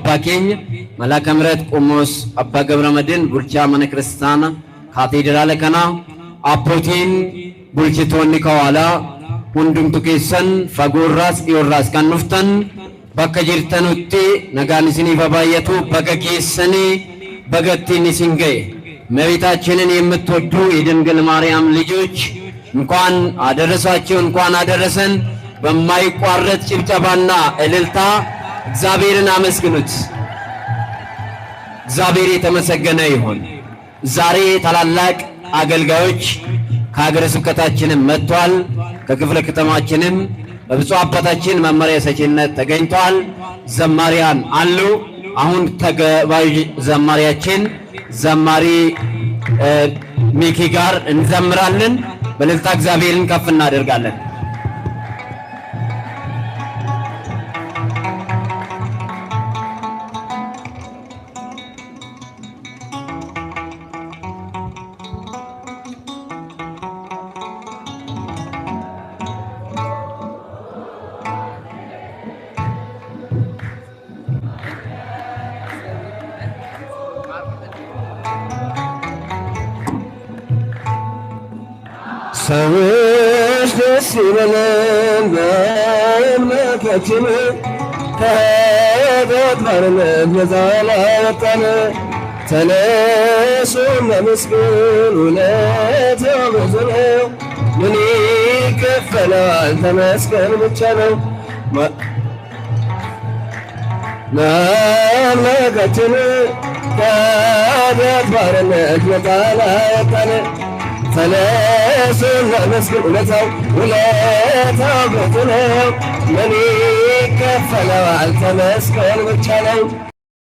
abbaa keenya Malaaka Mihiret Qomoos Abbaa Gabramadiin bulchaa mana kiristaanaa kaateediraala kanaa abbootiin bulchitoonni kawaalaa hundumtu keessan fagoorraas dhiyoorraas kan dhuftan bakka jirtanutti nagaan isiniif baay'atu baga keessanii bagattiin isin ga'e እመቤታችንን የምትወዱ የድንግል ማርያም ልጆች እንኳን አደረሳችሁ እንኳን አደረሰን። በማይቋረጥ ጭብጨባና እልልታ እግዚአብሔርን አመስግኑት። እግዚአብሔር የተመሰገነ ይሁን። ዛሬ ታላላቅ አገልጋዮች ከሀገረ ስብከታችንም መጥተዋል። ከክፍለ ከተማችንም በብፁዕ አባታችን መመሪያ ሰጪነት ተገኝተዋል። ዘማሪያን አሉ። አሁን ተጋባዥ ዘማሪያችን ዘማሪ ሚኪ ጋር እንዘምራለን። በእልልታ እግዚአብሔርን ከፍ እናደርጋለን። ሰዎች ደስ ይበለን በአምላካችን ከኃጢአት ባርነት ነፃ ላወጣን ተነሱ እናመስግን ውለታው ብዙ ነው። ምን ይከፈላል ተመስገን ብቻ ነው። ለአምላካችን ከኃጢአት ባርነት ነፃ ላወጣን ተነሱ እናመስግን ውለታው ብዙ ነው። ምን ይከፈላል ተመስገን ብቻ ነው።